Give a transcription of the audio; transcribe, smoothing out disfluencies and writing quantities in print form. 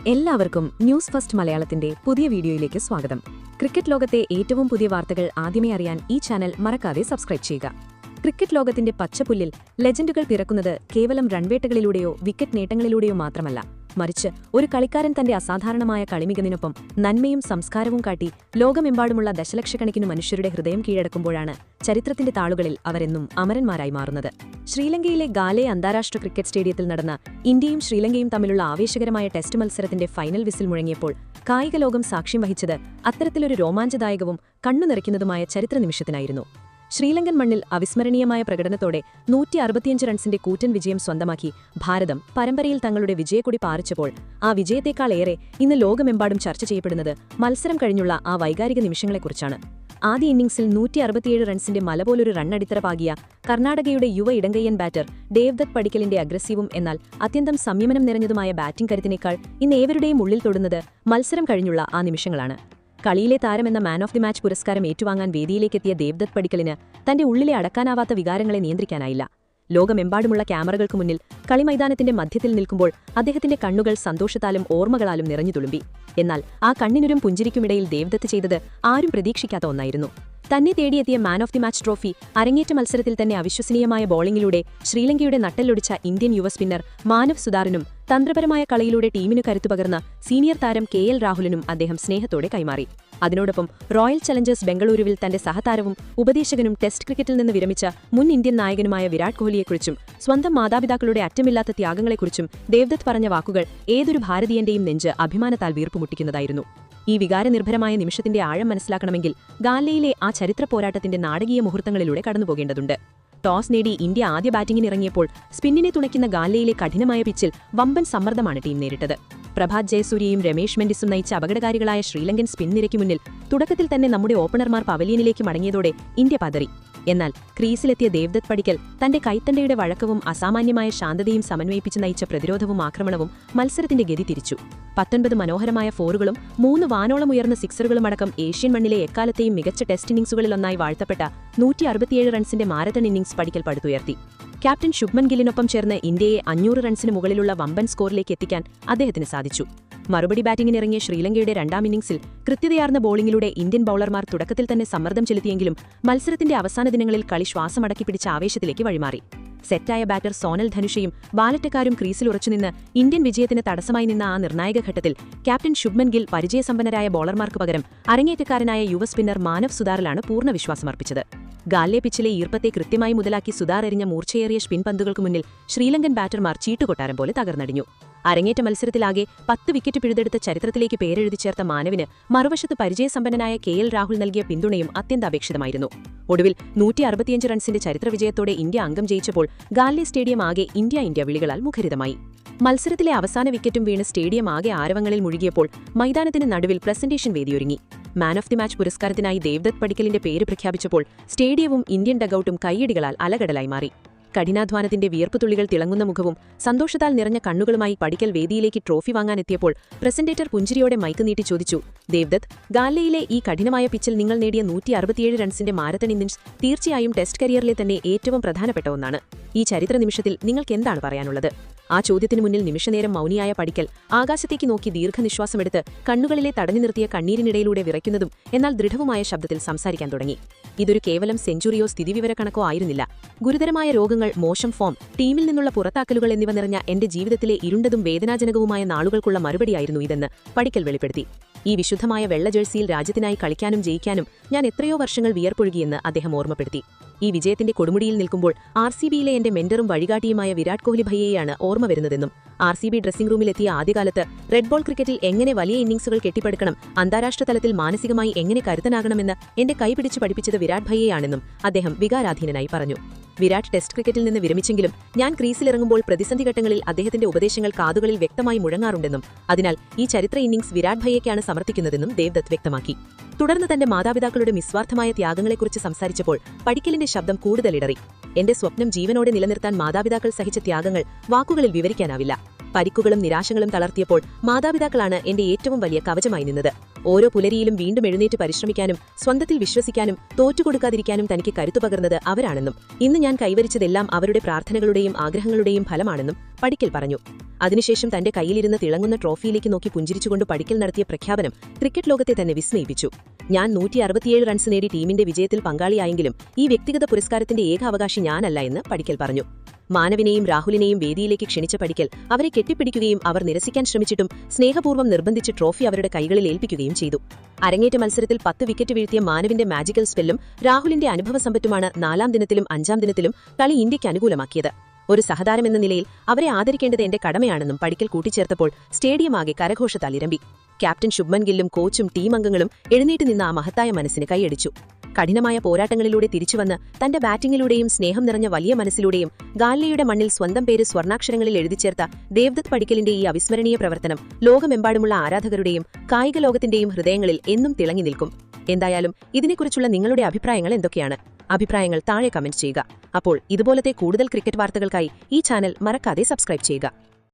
എല്ലാവർക്കും news first മലയാളത്തിന്റെ പുതിയ വീഡിയോയിലേക്ക് സ്വാഗതം. ക്രിക്കറ്റ് ലോകത്തെ ഏറ്റവും പുതിയ വാർത്തകൾ ആദ്യമേ അറിയാൻ ഈ ചാനൽ മറക്കാതെ സബ്സ്ക്രൈബ് ചെയ്യുക. ക്രിക്കറ്റ് ലോകത്തിന്റെ പച്ചപ്പുല്ലിൽ ലെജൻഡുകൾ പിറക്കുന്നത് കേവലം റൺവേട്ടകളിലൂടെയോ വിക്കറ്റ് നേട്ടങ്ങളിലൂടെയോ മാത്രമല്ല, മറിച്ച് ഒരു കളിക്കാരൻ തന്റെ അസാധാരണമായ കളിമികവിനൊപ്പം നന്മയും സംസ്കാരവും കാട്ടി ലോകമെമ്പാടുമുള്ള ദശലക്ഷക്കണക്കിന് മനുഷ്യരുടെ ഹൃദയം കീഴടക്കുമ്പോഴാണ് ചരിത്രത്തിന്റെ താളുകളിൽ അവരെന്നും അമരന്മാരായി മാറുന്നത്. ശ്രീലങ്കയിലെ ഗാലെ അന്താരാഷ്ട്ര ക്രിക്കറ്റ് സ്റ്റേഡിയത്തിൽ നടന്ന ഇന്ത്യയും ശ്രീലങ്കയും തമ്മിലുള്ള ആവേശകരമായ ടെസ്റ്റ് മത്സരത്തിന്റെ ഫൈനൽ വിസിൽ മുഴങ്ങിയപ്പോൾ കായിക ലോകം സാക്ഷ്യം വഹിച്ചത് അത്തരത്തിലൊരു രോമാഞ്ചദായകവും കണ്ണുനിറയ്ക്കുന്നതുമായ ചരിത്ര നിമിഷത്തിനായിരുന്നു. ശ്രീലങ്കൻ മണ്ണിൽ അവിസ്മരണീയമായ പ്രകടനത്തോടെ 165 റൺസിന്റെ കൂറ്റൻ വിജയം സ്വന്തമാക്കി ഭാരതം പരമ്പരയിൽ തങ്ങളുടെ വിജയക്കൊടി പാറിച്ചപ്പോൾ ആ വിജയത്തേക്കാളേറെ ഇന്ന് ലോകമെമ്പാടും ചർച്ച ചെയ്യപ്പെടുന്നത് മത്സരം കഴിഞ്ഞുള്ള ആ വൈകാരിക നിമിഷങ്ങളെക്കുറിച്ചാണ്. ആദ്യ ഇന്നിംഗ്സിൽ 167 റൺസിന്റെ മലപോലൊരു റണ്ണടിത്തറ പാകിയ കർണാടകയുടെ യുവ ഇടങ്കയ്യൻ ബാറ്റർ ദേവ്ദത്ത് പടിക്കലിന്റെ അഗ്രസീവും എന്നാൽ അത്യന്തം സംയമനം നിറഞ്ഞതുമായ ബാറ്റിംഗ് കരുത്തിനേക്കാൾ ഇന്ന് ഏവരുടെയും ഉള്ളിൽ തൊടുന്നത് മത്സരം കഴിഞ്ഞുള്ള ആ നിമിഷങ്ങളാണ്. കളിയിലെ താരമെന്ന മാൻ ഓഫ് ദി മാച്ച് പുരസ്കാരം ഏറ്റുവാങ്ങാൻ വേദിയിലേക്കെത്തിയ ദേവ്ദത്ത് പടിക്കലിന് തന്റെ ഉള്ളിലെ അടക്കാനാവാത്ത വികാരങ്ങളെ നിയന്ത്രിക്കാനായില്ല. ലോകമെമ്പാടുമുള്ള ക്യാമറകൾക്ക് മുന്നിൽ കളിമൈതാനത്തിന്റെ മധ്യത്തിൽ നിൽക്കുമ്പോൾ അദ്ദേഹത്തിന്റെ കണ്ണുകൾ സന്തോഷത്താലും ഓർമ്മകളാലും നിറഞ്ഞു തുളുമ്പി. എന്നാൽ ആ കണ്ണിനുരും പുഞ്ചിരിക്കുമിടയിൽ ദേവ്ദത്ത് ചെയ്തത് ആരും പ്രതീക്ഷിക്കാത്ത ഒന്നായിരുന്നു. തന്നെ തേടിയെത്തിയ man of the match trophy അരങ്ങേറ്റ മത്സരത്തിൽ തന്നെ അവിശ്വസനീയമായ ബോളിംഗിലൂടെ ശ്രീലങ്കയുടെ നട്ടെല്ലൊടിച്ച ഇന്ത്യൻ യുവ സ്പിന്നർ മാനവ് സുതാറിനും തന്ത്രപരമായ കളിയിലൂടെ ടീമിനു കരുത്തുപകർന്ന സീനിയർ താരം KL രാഹുലിനും അദ്ദേഹം സ്നേഹത്തോടെ കൈമാറി. അതിനോടൊപ്പം റോയൽ ചലഞ്ചേഴ്സ് ബംഗളൂരുവിൽ തന്റെ സഹതാരവും ഉപദേശകനും ടെസ്റ്റ് ക്രിക്കറ്റിൽ നിന്ന് വിരമിച്ച മുൻ ഇന്ത്യൻ നായകനുമായ വിരാട് കോഹ്ലിയെക്കുറിച്ചും സ്വന്തം മാതാപിതാക്കളുടെ അറ്റമില്ലാത്ത ത്യാഗങ്ങളെക്കുറിച്ചും ദേവ്ദത്ത് പറഞ്ഞ വാക്കുകൾ ഏതൊരു ഭാരതീയന്റെയും നെഞ്ച് അഭിമാനത്താൽ വീർപ്പുമുട്ടിക്കുന്നതായിരുന്നു. ഈ വികാരനിർഭരമായ നിമിഷത്തിന്റെ ആഴം മനസ്സിലാക്കണമെങ്കിൽ ഗാലയിലെ ആ ചരിത്ര പോരാട്ടത്തിന്റെ നാടകീയ മുഹൂർത്തങ്ങളിലൂടെ കടന്നുപോകേണ്ടതുണ്ട്. ടോസ് നേടി ഇന്ത്യ ആദ്യ ബാറ്റിംഗിനിറങ്ങിയപ്പോൾ സ്പിന്നിനെ തുണയ്ക്കുന്ന ഗാലയിലെ കഠിനമായ പിച്ചിൽ വമ്പൻ സമ്മർദ്ദമാണ് ടീം നേരിട്ടത്. പ്രഭാത് ജയസൂര്യയും രമേഷ് മെൻഡിസും നയിച്ച അപകടകാരികളായ ശ്രീലങ്കൻ സ്പിൻ നിരയ്ക്ക് മുന്നിൽ തുടക്കത്തിൽ തന്നെ നമ്മുടെ ഓപ്പണർമാർ പവലിയനിലേക്ക് മടങ്ങിയതോടെ ഇന്ത്യ പതറി. എന്നാൽ ക്രീസിലെത്തിയ ദേവ്ദത്ത് പടിക്കൽ തന്റെ കൈത്തണ്ടയുടെ വഴക്കവും അസാമാന്യമായ ശാന്തതയും സമന്വയിപ്പിച്ച് നയിച്ച പ്രതിരോധവും ആക്രമണവും മത്സരത്തിന്റെ ഗതി തിരിച്ചു. 19 മനോഹരമായ ഫോറുകളും 3 വാനോളം ഉയർന്ന സിക്സറുകളുമടക്കം ഏഷ്യൻ മണ്ണിലെ എക്കാലത്തെയും മികച്ച ടെസ്റ്റ് ഇന്നിംഗ്സുകളിലൊന്നായി വാഴ്ത്തപ്പെട്ട 167 റൺസിന്റെ മാരത്തൺ ഇന്നിംഗ്സ് പടിക്കൽ പടുത്തുയർത്തി. ക്യാപ്റ്റൻ ശുഭ്മൻ ഗില്ലിനൊപ്പം ചേർന്ന് ഇന്ത്യയെ 500 റൺസിന് മുകളിലുള്ള വമ്പൻ സ്കോറിലേക്ക് എത്തിക്കാൻ അദ്ദേഹത്തിന് സാധിച്ചു. മറുപടി ബാറ്റിംഗിനിറങ്ങിയ ശ്രീലങ്കയുടെ രണ്ടാം ഇന്നിംഗ്സിൽ കൃത്യതയാർന്ന ബോളിംഗിലൂടെ ഇന്ത്യൻ ബൌളർമാർ തുടക്കത്തിൽ തന്നെ സമ്മർദ്ദം ചെലുത്തിയെങ്കിലും മത്സരത്തിന്റെ അവസാന ദിനങ്ങളിൽ കളി ശ്വാസമടക്കി പിടിച്ച ആവേശത്തിലേക്ക് വഴിമാറി. സെറ്റായ ബാറ്റർ സോനൽ ധനുഷയും ബാലറ്റക്കാരും ക്രീസിൽ ഉറച്ചുനിന്ന് ഇന്ത്യൻ വിജയത്തിന് തടസ്സമായി നിന്ന ആ നിർണായക ഘട്ടത്തിൽ ക്യാപ്റ്റൻ ശുഭ്മൻ ഗിൽ പരിചയസമ്പന്നരായ ബോളർമാർക്ക് പകരം അരങ്ങേറ്റക്കാരനായ യുവ സ്പിന്നർ മാനവ് സുതാറിലാണ് പൂർണ്ണ വിശ്വാസമർപ്പിച്ചത്. ഗാലെ പിച്ചിലെ ഈർപ്പത്തെ കൃത്യമായി മുതലാക്കി സുതാർ എറിഞ്ഞ മൂർച്ചയേറിയ സ്പിൻ പന്തുകൾക്ക് മുന്നിൽ ശ്രീലങ്കൻ ബാറ്റർമാർ ചീട്ടുകൊട്ടാരം പോലെ തകർന്നടിഞ്ഞു. അരങ്ങേറ്റ മത്സരത്തിലാകെ 10 വിക്കറ്റ് പിഴുതെടുത്ത ചരിത്രത്തിലേക്ക് പേരെഴുതി ചേർത്ത മാനവിന് മറുവശത്ത് പരിചയസമ്പന്നനായ KL രാഹുൽ നൽകിയ പിന്തുണയും അത്യന്താപേക്ഷിതമായിരുന്നു. ഒടുവിൽ 165 റൺസിന്റെ ചരിത്ര വിജയത്തോടെ ഇന്ത്യ അംഗം ജയിച്ചപ്പോൾ ഗാലെ സ്റ്റേഡിയം ആകെ ഇന്ത്യ വിളികളാൽ മുഖരിതമായി. മത്സരത്തിലെ അവസാന വിക്കറ്റും വീണ് സ്റ്റേഡിയം ആകെ ആരവങ്ങളിൽ മുഴുകിയപ്പോൾ മൈതാനത്തിന് നടുവിൽ പ്രസന്റേഷൻ വേദിയൊരുങ്ങി. മാൻ ഓഫ് ദി മാച്ച് പുരസ്കാരത്തിനായി ദേവ്ദത്ത് പടിക്കലിന്റെ പേര് പ്രഖ്യാപിച്ചപ്പോൾ സ്റ്റേഡിയവും ഇന്ത്യൻ ഡഗൌട്ടും കൈയടികളാൽ അലകടലായി മാറി. കഠിനാധ്വാനത്തിന്റെ വിയർപ്പുതുള്ളികൾ തിളങ്ങുന്ന മുഖവും സന്തോഷത്താൽ നിറഞ്ഞ കണ്ണുകളുമായി പടിക്കൽ വേദിയിലേക്ക് ട്രോഫി വാങ്ങാനെത്തിയപ്പോൾ പ്രസന്റേറ്റർ പുഞ്ചിരിയോടെ മൈക്ക് നീട്ടി ചോദിച്ചു, ദേവ്ദത്ത്, ഗാലയിലെ ഈ കഠിനമായ പിച്ചിൽ നിങ്ങൾ നേടിയ 167 റൺസിന്റെ മാരത്തൺ ഇന്നിംഗ്സ് തീർച്ചയായും ടെസ്റ്റ് കരിയറിലെ തന്നെ ഏറ്റവും പ്രധാനപ്പെട്ട ഒന്നാണ്. ഈ ചരിത്ര നിമിഷത്തിൽ നിങ്ങൾക്ക് എന്താണ് പറയാനുള്ളത്? ആ ചോദ്യത്തിനു മുന്നിൽ നിമിഷനേരം മൗനിയായ പടിക്കൽ ആകാശത്തേക്ക് നോക്കി ദീർഘനിശ്വാസമെടുത്ത് കണ്ണുകളിലെ തടഞ്ഞു നിർത്തിയ കണ്ണീരിനിടയിലൂടെ വിറയ്ക്കുന്നതും എന്നാൽ ദൃഢവുമായ ശബ്ദത്തിൽ സംസാരിക്കാൻ തുടങ്ങി. ഇതൊരു കേവലം സെഞ്ചുറിയോ സ്ഥിതിവിവരക്കണക്കോ ആയിരുന്നില്ല. ഗുരുതരമായ രോഗങ്ങൾ, മോശം ഫോം, ടീമിൽ നിന്നുള്ള പുറത്താക്കലുകൾ എന്നിവ നിറഞ്ഞ എന്റെ ജീവിതത്തിലെ ഇരുണ്ടതും വേദനാജനകവുമായ നാളുകൾക്കുള്ള മറുപടിയായിരുന്നു ഇതെന്ന് പടിക്കൽ വെളിപ്പെടുത്തി. ഈ വിശുദ്ധമായ വെള്ള ജേഴ്സിയിൽ രാജ്യത്തിനായി കളിക്കാനും ജയിക്കാനും ഞാൻ എത്രയോ വർഷങ്ങൾ വിയർപ്പൊഴുകിയെന്ന് അദ്ദേഹം ഓർമ്മപ്പെടുത്തി. ഈ വിജയത്തിന്റെ കൊടുമുടിയിൽ നിൽക്കുമ്പോൾ RCBയിലെ എന്റെ മെന്ററും വഴികാട്ടിയുമായ വിരാട് കോഹ്ലി ഭയ്യയെയാണ് ഓർമ്മ വരുന്നതെന്നും RCB ഡ്രസ്സിംഗ് റൂമിലെത്തിയ ആദ്യകാലത്ത് റെഡ് ബോൾ ക്രിക്കറ്റിൽ എങ്ങനെ വലിയ ഇന്നിംഗ്സുകൾ കെട്ടിപ്പടുക്കണം, അന്താരാഷ്ട്ര തലത്തിൽ മാനസികമായി എങ്ങനെ കരുത്തനാകണമെന്ന് എന്റെ കൈപിടിച്ച് പഠിപ്പിച്ചത് വിരാട് ഭയ്യയാണെന്നും അദ്ദേഹം വികാരാധീനനായി പറഞ്ഞു. വിരാട് ടെസ്റ്റ് ക്രിക്കറ്റിൽ നിന്ന് വിരമിച്ചെങ്കിലും ഞാൻ ക്രീസിലിറങ്ങുമ്പോൾ പ്രതിസന്ധി ഘട്ടങ്ങളിൽ അദ്ദേഹത്തിന്റെ ഉപദേശങ്ങൾ കാതുകളിൽ വ്യക്തമായി മുഴങ്ങാറുണ്ടെന്നും അതിനാൽ ഈ ചരിത്ര ഇന്നിംഗ്സ് വിരാട് ഭയ്യയ്ക്കാണ് സമർപ്പിക്കുന്നതെന്നും ദേവ്ദത്ത് വ്യക്തമാക്കി. തുടർന്ന് തന്റെ മാതാപിതാക്കളുടെ നിസ്വാർത്ഥമായ ത്യാഗങ്ങളെക്കുറിച്ച് സംസാരിച്ചപ്പോൾ പടിക്കലിന്റെ ശബ്ദം കൂടുതൽ ഇടറി. എന്റെ സ്വപ്നം ജീവനോടെ നിലനിർത്താൻ മാതാപിതാക്കൾ സഹിച്ച ത്യാഗങ്ങൾ വാക്കുകളിൽ വിവരിക്കാനാവില്ല. പരിക്കുകളും നിരാശകളും തളർത്തിയപ്പോൾ മാതാപിതാക്കളാണ് എന്റെ ഏറ്റവും വലിയ കവചമായി നിന്നത്. ഓരോ പുലരിയിലും വീണ്ടും എഴുന്നേറ്റ് പരിശ്രമിക്കാനും സ്വന്തത്തിൽ വിശ്വസിക്കാനും തോറ്റുകൊടുക്കാതിരിക്കാനും തനിക്ക് കരുത്തുപകർന്നത് അവരാണെന്നും ഇന്ന് ഞാൻ കൈവരിച്ചതെല്ലാം അവരുടെ പ്രാർത്ഥനകളുടെയും ആഗ്രഹങ്ങളുടെയും ഫലമാണെന്നും പടിക്കൽ പറഞ്ഞു. അതിനുശേഷം തന്റെ കയ്യിലിരുന്ന് തിളങ്ങുന്ന ട്രോഫിയിലേക്ക് നോക്കി പുഞ്ചിരിച്ചുകൊണ്ട് പടിക്കൽ നടത്തിയ പ്രഖ്യാപനം ക്രിക്കറ്റ് ലോകത്തെ തന്നെ വിസ്മയിപ്പിച്ചു. ഞാൻ 167 റൺസ് നേടി ടീമിന്റെ വിജയത്തിൽ പങ്കാളിയായെങ്കിലും ഈ വ്യക്തിഗത പുരസ്കാരത്തിന്റെ ഏക അവകാശി ഞാനല്ല എന്ന് പടിക്കൽ പറഞ്ഞു. മാനവിനെയും രാഹുലിനെയും വേദിയിലേക്ക് ക്ഷണിച്ച പടിക്കൽ അവരെ കെട്ടിപ്പിടിക്കുകയും അവർ നിരസിക്കാൻ ശ്രമിച്ചിട്ടും സ്നേഹപൂർവ്വം നിർബന്ധിച്ച് ട്രോഫി അവരുടെ കൈകളിൽ ഏൽപ്പിക്കുകയും ചെയ്തു. അരങ്ങേറ്റ മത്സരത്തിൽ 10 വിക്കറ്റ് വീഴ്ത്തിയ മാനവിന്റെ മാജിക്കൽ സ്പെല്ലും രാഹുലിന്റെ അനുഭവസമ്പത്തുമാണ് 4ാം ദിനത്തിലും 5ാം ദിനത്തിലും കളി ഇന്ത്യയ്ക്ക് അനുകൂലമാക്കിയത്. ഒരു സഹതാരമെന്ന നിലയിൽ അവരെ ആദരിക്കേണ്ടത് എന്റെ കടമയാണെന്നും പടിക്കൽ കൂട്ടിച്ചേർത്തപ്പോൾ സ്റ്റേഡിയമാകെ കരഘോഷത്താൽ ഇരമ്പി. ക്യാപ്റ്റൻ ശുഭ്മൻ ഗില്ലും കോച്ചും ടീം അംഗങ്ങളും എഴുന്നേറ്റ് നിന്ന് ആ മഹത്തായ മനസ്സിന് കൈയടിച്ചു. കഠിനമായ പോരാട്ടങ്ങളിലൂടെ തിരിച്ചുവന്ന് തന്റെ ബാറ്റിംഗിലൂടെയും സ്നേഹം നിറഞ്ഞ വലിയ മനസ്സിലൂടെയും ഗാലയുടെ മണ്ണിൽ സ്വന്തം പേര് സ്വർണ്ണാക്ഷരങ്ങളിൽ എഴുതിച്ചേർത്ത ദേവ്ദത്ത് പടിക്കലിന്റെ ഈ അവിസ്മരണീയ പ്രവർത്തനം ലോകമെമ്പാടുമുള്ള ആരാധകരുടെയും കായിക ലോകത്തിന്റെയും ഹൃദയങ്ങളിൽ എന്നും തിളങ്ങി നിൽക്കും. എന്തായാലും ഇതിനെക്കുറിച്ചുള്ള നിങ്ങളുടെ അഭിപ്രായങ്ങൾ എന്തൊക്കെയാണ്? അഭിപ്രായങ്ങൾ താഴെ കമന്റ് ചെയ്യുക. അപ്പോൾ ഇതുപോലത്തെ കൂടുതൽ ക്രിക്കറ്റ് വാർത്തകൾക്കായി ഈ ചാനൽ മറക്കാതെ സബ്സ്ക്രൈബ് ചെയ്യുക.